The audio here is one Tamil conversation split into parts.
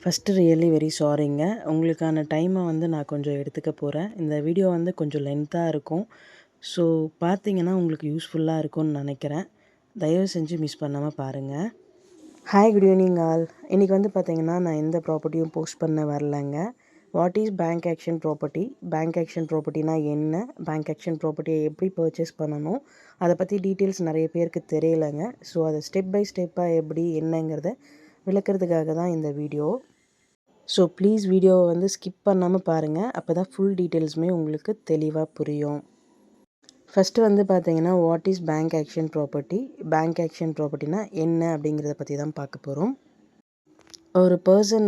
ஃபஸ்ட்டு ரியலி வெரி சாரிங்க. உங்களுக்கான டைமை நான் கொஞ்சம் எடுத்துக்க போகிறேன். இந்த வீடியோ கொஞ்சம் லென்த்தாக இருக்கும். ஸோ பார்த்தீங்கன்னா உங்களுக்கு யூஸ்ஃபுல்லாக இருக்கும்னு நினைக்கிறேன். தயவு செஞ்சு மிஸ் பண்ணாமல் பாருங்கள். Hi, good evening all. இன்றைக்கி பார்த்தீங்கன்னா நான் எந்த ப்ராப்பர்ட்டியும் போஸ்ட் பண்ண வரலைங்க. What is bank auction property, bank auction ப்ராப்பர்ட்டினா என்ன, பேங்க் ஆக்ஷன் ப்ராப்பர்ட்டியை எப்படி பர்ச்சேஸ் பண்ணணும், அதை பற்றி டீட்டெயில்ஸ் நிறைய பேருக்கு தெரியலைங்க. ஸோ அதை ஸ்டெப் பை ஸ்டெப்பாக எப்படி என்னங்கிறத விளக்கிறதுக்காக தான் இந்த வீடியோ. ஸோ ப்ளீஸ் வீடியோவை ஸ்கிப் பண்ணாமல் பாருங்கள். அப்போ தான் ஃபுல் டீட்டெயில்ஸுமே உங்களுக்கு தெளிவாக புரியும். ஃபஸ்ட்டு பார்த்தீங்கன்னா what is bank auction property, bank auction ப்ராப்பர்ட்டினா என்ன அப்படிங்கிறத பற்றி தான் பார்க்க போகிறோம். ஒரு பர்சன்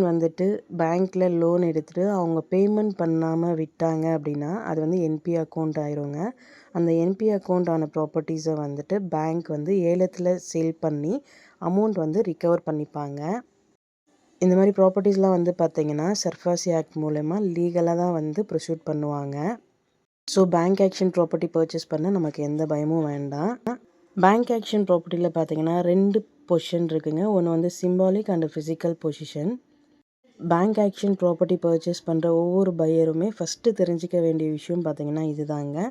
பேங்க்கில் லோன் எடுத்துகிட்டு அவங்க பேமெண்ட் பண்ணாமல் விட்டாங்க அப்படின்னா அது என்பி அக்கௌண்ட் ஆயிருங்க. அந்த என்பி அக்கௌண்ட்டான ப்ராப்பர்ட்டிஸை பேங்க் ஏலத்தில் சேல் பண்ணி அமௌண்ட் ரிகவர் பண்ணிப்பாங்க. இந்த மாதிரி ப்ராப்பர்ட்டிஸ்லாம் பார்த்தீங்கன்னா சர்ஃபாசி ஆக்ட் மூலமா லீகலாக தான் ப்ரொசீட் பண்ணுவாங்க. So bank auction property purchase பண்ண நமக்கு எந்த பயமும் வேண்டாம். பேங்க் ஆக்ஷன் ப்ராப்பர்ட்டியில் பார்த்தீங்கன்னா 2 பொசிஷன் இருக்குங்க. ஒன்று symbolic and physical position. Bank auction property purchase பண்ணுற ஒவ்வொரு பையருமே ஃபஸ்ட்டு தெரிஞ்சிக்க வேண்டிய விஷயம் பார்த்தீங்கன்னா இதுதாங்க.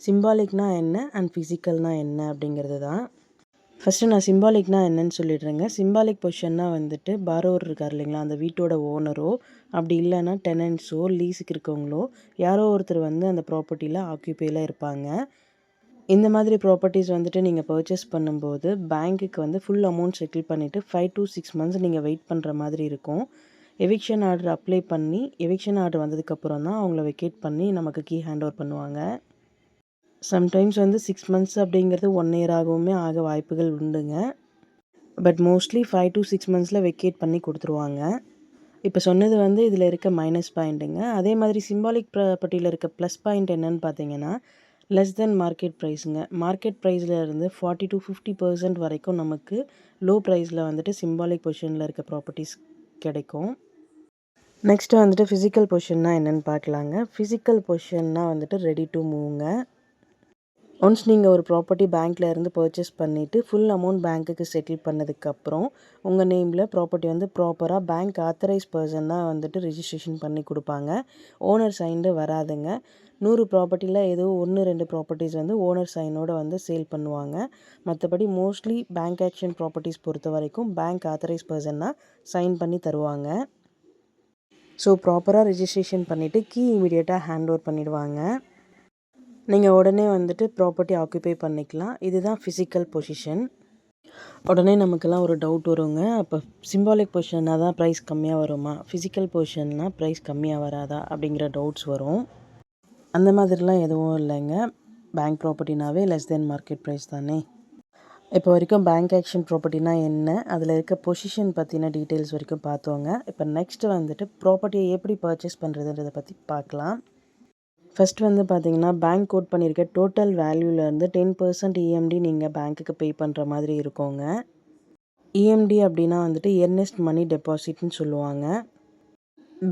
சிம்பாலிக்னா என்ன அண்ட் ஃபிசிக்கல்னால் என்ன அப்படிங்கிறது தான். ஃபஸ்ட்டு நான் சிம்பாலிக்னா என்னன்னு சொல்லிடுறேங்க. சிம்பாலிக் பொசிஷன்னா பாரோவர் இருக்கார் இல்லைங்களா, அந்த வீட்டோட ஓனரோ அப்படி இல்லைன்னா டெனன்ட்ஸோ லீஸுக்கு இருக்கவங்களோ யாரோ ஒருத்தர் அந்த ப்ராப்பர்ட்டியில் ஆக்கியூபையில் இருப்பாங்க. இந்த மாதிரி ப்ராப்பர்ட்டிஸ் நீங்கள் பர்ச்சேஸ் பண்ணும்போது பேங்க்குக்கு ஃபுல் அமௌண்ட் செட்டில் பண்ணிவிட்டு 5 to 6 months நீங்கள் வெயிட் பண்ணுற மாதிரி இருக்கும். எவிக்ஷன் ஆர்டர் அப்ளை பண்ணி எவிக்ஷன் ஆர்டர் வந்ததுக்கப்புறம் தான் அவங்கள வெக்கேட் பண்ணி நமக்கு கீ ஹேண்ட் ஓவர் பண்ணுவாங்க. சம்டைம்ஸ் 6 months அப்படிங்கிறது 1 year ஆகவுமே ஆக வாய்ப்புகள் உண்டுங்க. பட் மோஸ்ட்லி 5 to 6 monthஸில் வெக்கேட் பண்ணி கொடுத்துருவாங்க. இப்போ சொன்னது இதில் இருக்க மைனஸ் பாயிண்ட்டுங்க. அதே மாதிரி சிம்பாலிக் ப்ராப்பர்ட்டியில் இருக்க ப்ளஸ் பாயிண்ட் என்னன்னு பார்த்தீங்கன்னா லெஸ் தென் மார்க்கெட் ப்ரைஸுங்க. மார்க்கெட் ப்ரைஸில் இருந்து 40 to 50% வரைக்கும் நமக்கு லோ ப்ரைஸில் சிம்பாலிக் பொசிஷனில் இருக்க ப்ராப்பர்ட்டிஸ் கிடைக்கும். நெக்ஸ்ட்டு ஃபிசிக்கல் பொசிஷன்னா என்னென்னு பார்க்கலாங்க. ஃபிசிக்கல் பொசிஷன்னா ரெடி டு மூவ்ங்க. ஒன்ஸ் நீங்கள் ஒரு ப்ராப்பர்ட்டி பேங்க்கில் இருந்து பர்ச்சேஸ் பண்ணிவிட்டு ஃபுல் அமௌண்ட் பேங்க்குக்கு செட்டில் பண்ணதுக்கப்புறம் உங்கள் நேமில் ப்ராப்பர்ட்டி ப்ராப்பராக பேங்க் ஆத்தரைஸ் பர்சன் தான் ரிஜிஸ்ட்ரேஷன் பண்ணி கொடுப்பாங்க. ஓனர் சைன்டு வராதுங்க. 100 ப்ராப்பர்ட்டியில் ஏதோ 1-2 ப்ராப்பர்ட்டிஸ் ஓனர் சைனோடு சேல் பண்ணுவாங்க. மற்றபடி மோஸ்ட்லி பேங்க் ஆக்ஷன் ப்ராப்பர்ட்டிஸ் பொறுத்த வரைக்கும் பேங்க் ஆத்தரைஸ் பர்சன்னாக சைன் பண்ணி தருவாங்க. ஸோ ப்ராப்பராக ரிஜிஸ்ட்ரேஷன் பண்ணிவிட்டு கீ இமீடியட்டாக ஹேண்ட் ஓவர் பண்ணிவிடுவாங்க. நீங்கள் உடனே ப்ராப்பர்ட்டி ஆக்குபை பண்ணிக்கலாம். இதுதான் ஃபிசிக்கல் பொசிஷன். உடனே நமக்கெல்லாம் ஒரு டவுட் வருங்க. அப்போ சிம்பாலிக் பொசிஷன்னா தான் ப்ரைஸ் கம்மியாக வருமா, ஃபிசிக்கல் பொசிஷன்னா ப்ரைஸ் கம்மியாக வராதா அப்படிங்கிற டவுட்ஸ் வரும். அந்த மாதிரிலாம் எதுவும் இல்லைங்க. பேங்க் ப்ராப்பர்ட்டினாவே லெஸ் தென் மார்க்கெட் ப்ரைஸ் தானே. இப்போ வரைக்கும் பேங்க் ஆக்ஷன் ப்ராப்பர்ட்டினா என்ன, அதில் இருக்க பொசிஷன் பற்றின டீட்டெயில்ஸ் வரைக்கும் பார்த்தோங்க. இப்போ நெக்ஸ்ட்டு ப்ராப்பர்ட்டியை எப்படி பர்ச்சேஸ் பண்ணுறதுன்றதை பற்றி பார்க்கலாம். ஃபஸ்ட்டு பார்த்தீங்கன்னா பேங்க் கோட் பண்ணியிருக்க டோட்டல் வேல்யூலேருந்து 10% இஎம்டி நீங்கள் பேங்க்குக்கு பே பண்ணுற மாதிரி இருக்குங்க. இஎம்டி அப்படின்னா எர்னெஸ்ட் மணி டெபாசிட்னு சொல்லுவாங்க.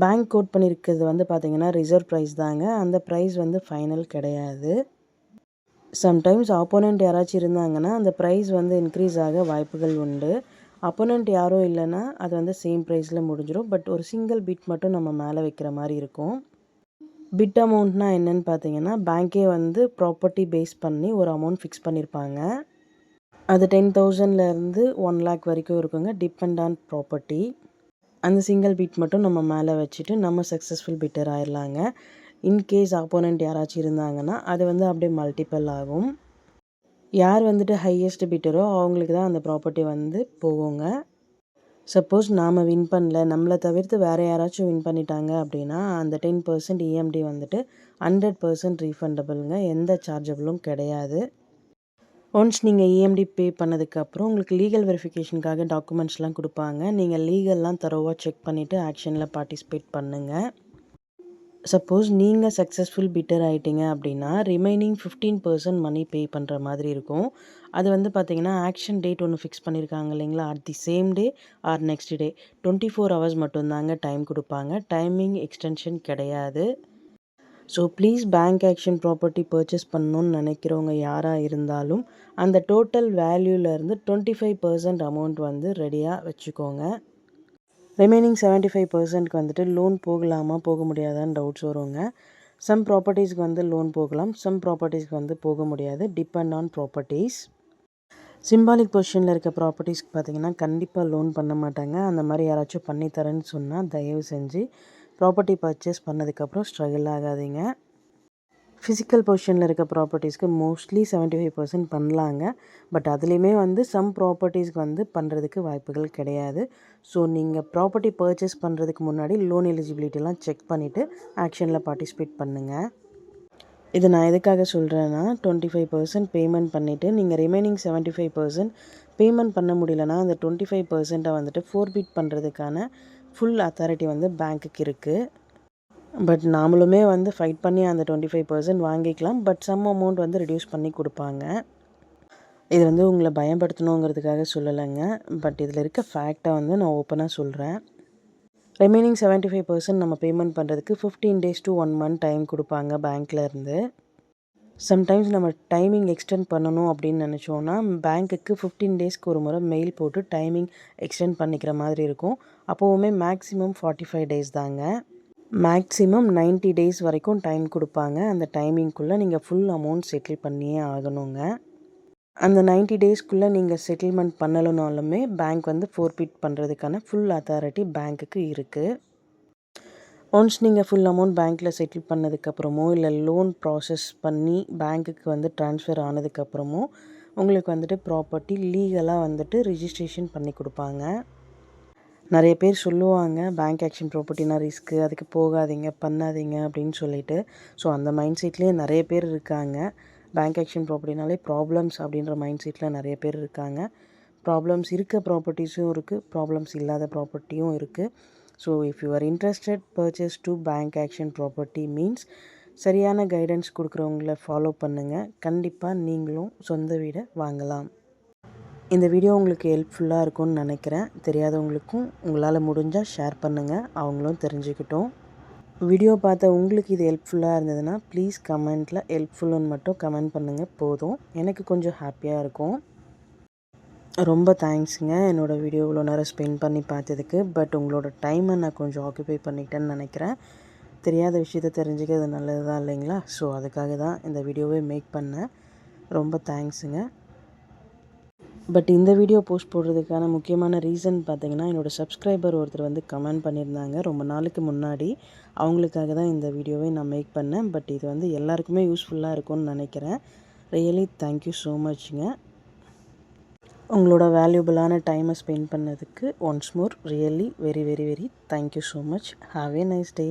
பேங்க் கோட் பண்ணியிருக்கிறது பார்த்தீங்கன்னா ரிசர்வ் ப்ரைஸ் தாங்க. அந்த ப்ரைஸ் ஃபைனல் கிடையாது. சம்டைம்ஸ் ஆப்போனண்ட் யாராச்சும் இருந்தாங்கன்னா அந்த ப்ரைஸ் இன்க்ரீஸ் ஆக வாய்ப்புகள் உண்டு. அப்போனண்ட் யாரும் இல்லைன்னா அது சேம் ப்ரைஸில் முடிஞ்சிடும். பட் ஒரு சிங்கிள் பிட் மட்டும் நம்ம மேலே வைக்கிற மாதிரி இருக்கும். பிட் அமௌண்ட்னா என்னென்னு பார்த்தீங்கன்னா பேங்க்கே ப்ராப்பர்ட்டி பேஸ் பண்ணி ஒரு அமௌண்ட் ஃபிக்ஸ் பண்ணியிருப்பாங்க. அது 10,000லேருந்து 1 lakh வரைக்கும் இருக்குங்க, டிபெண்ட் ஆன் ப்ராப்பர்ட்டி. அந்த சிங்கிள் பிட் மட்டும் நம்ம மேலே வச்சுட்டு நம்ம சக்ஸஸ்ஃபுல் பிட்டர் ஆயிடலாங்க. இன்கேஸ் ஆப்போனண்ட் யாராச்சும் இருந்தாங்கன்னா அது அப்படியே மல்டிபிள் ஆகும். யார் ஹையஸ்ட் பிட்டரோ அவங்களுக்கு தான் அந்த ப்ராப்பர்ட்டி போகுங்க. சப்போஸ் நாம் வின் பண்ணல, நம்மளை தவிர்த்து வேறு யாராச்சும் வின் பண்ணிட்டாங்க அப்படின்னா அந்த 10% இஎம்டி 100% ரீஃபண்டபிள்ங்க. எந்த சார்ஜபிளும் கிடையாது. ஒன்ஸ் நீங்கள் இஎம்டி பே பண்ணதுக்கப்புறம் உங்களுக்கு லீகல் வெரிஃபிகேஷனுக்காக டாக்குமெண்ட்ஸ்லாம் கொடுப்பாங்க. நீங்கள் லீகல்லாம் தரோவாக செக் பண்ணிவிட்டு ஆக்ஷனில் பார்ட்டிசிபேட் பண்ணுங்கள். சப்போஸ் நீங்கள் சக்ஸஸ்ஃபுல் பிட்டர் ஆகிட்டீங்க அப்படின்னா ரிமைனிங் 15% மணி பே பண்ணுற மாதிரி இருக்கும். அது பார்த்தீங்கன்னா ஆக்ஷன் டேட் ஒன்று ஃபிக்ஸ் பண்ணியிருக்காங்க இல்லைங்களா, at the same day or next day 24 hours மட்டும்தாங்க டைம் கொடுப்பாங்க. டைமிங் எக்ஸ்டென்ஷன் கிடையாது. So please bank auction property purchase பண்ணணுன்னு நினைக்கிறவங்க யாராக இருந்தாலும் அந்த டோட்டல் வேல்யூலேருந்து 25% அமௌண்ட் ரெடியாக வச்சுக்கோங்க. ரிமைனிங் 75%க்கு வந்துட்டு லோன் போகலாமா போக முடியாதான்னு டவுட்ஸ் வருங்க. சம் ப்ராப்பர்ட்டிஸ்க்கு வந்து லோன் போகலாம், சம் ப்ராப்பர்ட்டிஸ்க்கு வந்து போக முடியாது. Depend on properties. சிம்பாலிக் பொசிஷனில் இருக்க ப்ராப்பர்ட்டிஸ்க்கு பார்த்தீங்கன்னா கண்டிப்பாக லோன் பண்ண மாட்டாங்க. அந்த மாதிரி யாராச்சும் பண்ணித்தரேன்னு சொன்னால் தயவு செஞ்சு ப்ராப்பர்ட்டி பர்ச்சேஸ் பண்ணதுக்கப்புறம் ஸ்ட்ரகிள் ஆகாதீங்க. ஃபிசிக்கல் பொசிஷனில் இருக்க ப்ராப்பர்ட்டிஸ்க்கு மோஸ்ட்லி 75% பண்ணலாங்க. பட் அதுலேயுமே வந்து சம் ப்ராப்பர்ட்டிஸ்க்கு வந்து பண்ணுறதுக்கு வாய்ப்புகள் கிடையாது. ஸோ நீங்கள் ப்ராப்பர்ட்டி பர்ச்சேஸ் பண்ணுறதுக்கு முன்னாடி லோன் எலிஜிபிலிட்டிலாம் செக் பண்ணிவிட்டு ஆக்ஷனில் பார்ட்டிசிபேட் பண்ணுங்கள். இது நான் எதுக்காக சொல்கிறேன்னா 25% பேமெண்ட் பண்ணிவிட்டு நீங்கள் ரிமைனிங் 75% பேமெண்ட் பண்ண முடியலன்னா அந்த 25%ஐ வந்துட்டு ஃபோர்பிட் பண்ணுறதுக்கான ஃபுல் அத்தாரிட்டி வந்து பேங்க்குக்கு இருக்குது. பட் நாமளுமே வந்து ஃபைட் பண்ணி அந்த 25% வாங்கிக்கலாம். பட் சம் அமௌண்ட் வந்து ரெடியூஸ் பண்ணி கொடுப்பாங்க. இது வந்து உங்களை பயன்படுத்தணுங்கிறதுக்காக சொல்லலைங்க. பட் இதில் இருக்க ஃபேக்டை வந்து நான் ஓப்பனாக சொல்கிறேன். ரிமைனிங் 75% நம்ம பேமெண்ட் பண்ணுறதுக்கு 15 days to 1 month டைம் கொடுப்பாங்க பேங்க்லேருந்து. சம்டைம்ஸ் நம்ம டைமிங் எக்ஸ்டெண்ட் பண்ணணும் அப்படின்னு நினச்சோன்னா பேங்க்குக்கு 15 daysக்கு ஒரு முறை மெயில் போட்டு டைமிங் எக்ஸ்டெண்ட் பண்ணிக்கிற மாதிரி இருக்கும். அப்போவுமே மேக்ஸிமம் 45 days தாங்க. மேக்ஸிமம் 90 days வரைக்கும் டைம் கொடுப்பாங்க. அந்த டைமிங்குள்ளே நீங்கள் ஃபுல் அமௌண்ட் செட்டில் பண்ணியே ஆகணுங்க. அந்த 90 daysக்குள்ளே நீங்கள் செட்டில்மெண்ட் பண்ணலைனாலுமே பேங்க் வந்து ஃபோர்பிட் பண்ணுறதுக்கான ஃபுல் அத்தாரிட்டி பேங்க்குக்கு இருக்குது. ஒன்ஸ் நீங்கள் ஃபுல் அமௌண்ட் பேங்க்கில் செட்டில் பண்ணதுக்கப்புறமோ இல்லை லோன் ப்ராசஸ் பண்ணி பேங்க்குக்கு வந்து ட்ரான்ஸ்ஃபர் ஆனதுக்கப்புறமோ உங்களுக்கு வந்துட்டு ப்ராப்பர்ட்டி லீகலாக வந்துட்டு ரிஜிஸ்ட்ரேஷன் பண்ணி கொடுப்பாங்க. நிறைய பேர் சொல்லுவாங்க பேங்க் ஆக்ஷன் ப்ராப்பர்ட்டினா ரிஸ்க்கு, அதுக்கு போகாதீங்க பண்ணாதீங்க அப்படின்னு சொல்லிட்டு. ஸோ அந்த மைண்ட் செட்லேயே நிறைய பேர் இருக்காங்க. பேங்க் ஆக்ஷன் ப்ராப்பர்ட்டினாலே ப்ராப்ளம்ஸ் அப்படின்ற மைண்ட் செட்டில் நிறைய பேர் இருக்காங்க. ப்ராப்ளம்ஸ் இருக்க ப்ராப்பர்ட்டிஸும் இருக்குது, ப்ராப்ளம்ஸ் இல்லாத ப்ராப்பர்ட்டியும் இருக்குது. So if you are interested purchase to bank auction property means சரியான கைடன்ஸ் கொடுக்குறவங்கள ஃபாலோ பண்ணுங்கள். கண்டிப்பாக நீங்களும் சொந்த வீடை வாங்கலாம். இந்த வீடியோ உங்களுக்கு ஹெல்ப்ஃபுல்லாக இருக்கும்னு நினைக்கிறேன். தெரியாதவங்களுக்கும் உங்களால் முடிஞ்சால் ஷேர் பண்ணுங்கள், அவங்களும் தெரிஞ்சுக்கிட்டோம். வீடியோ பார்த்த உங்களுக்கு இது ஹெல்ப்ஃபுல்லாக இருந்ததுன்னா ப்ளீஸ் கமெண்ட்டில் ஹெல்ப்ஃபுல்லுன்னு மட்டும் கமெண்ட் பண்ணுங்கள், போதும். எனக்கு கொஞ்சம் ஹாப்பியாக இருக்கும். ரொம்ப தேங்க்ஸுங்க என்னோடய வீடியோ இவ்வளோ நேரம் ஸ்பெண்ட் பண்ணி பார்த்ததுக்கு. பட் உங்களோட டைமை நான் கொஞ்சம் ஆக்குபை பண்ணிக்கிட்டேன்னு நினைக்கிறேன். தெரியாத விஷயத்த தெரிஞ்சுக்கிறது நல்லது தான் இல்லைங்களா? ஸோ அதுக்காக தான் இந்த வீடியோவே மேக் பண்ணேன். ரொம்ப தேங்க்ஸுங்க. பட் இந்த வீடியோ போஸ்ட் போடுறதுக்கான முக்கியமான ரீசன் பார்த்தீங்கன்னா என்னோடய சப்ஸ்கிரைபர் ஒருத்தர் வந்து கமெண்ட் பண்ணியிருந்தாங்க ரொம்ப நாளுக்கு முன்னாடி. அவங்களுக்காக தான் இந்த வீடியோவை நான் மேக் பண்ணேன். பட் இது வந்து எல்லாருக்குமே யூஸ்ஃபுல்லாக இருக்கும்னு நினைக்கிறேன். ரியலி தேங்க்யூ ஸோ மச்ங்க. உங்களோட வேல்யூபிளான டைமை ஸ்பெண்ட் பண்ணதுக்கு once more really very very very thank you so much. Have a nice day.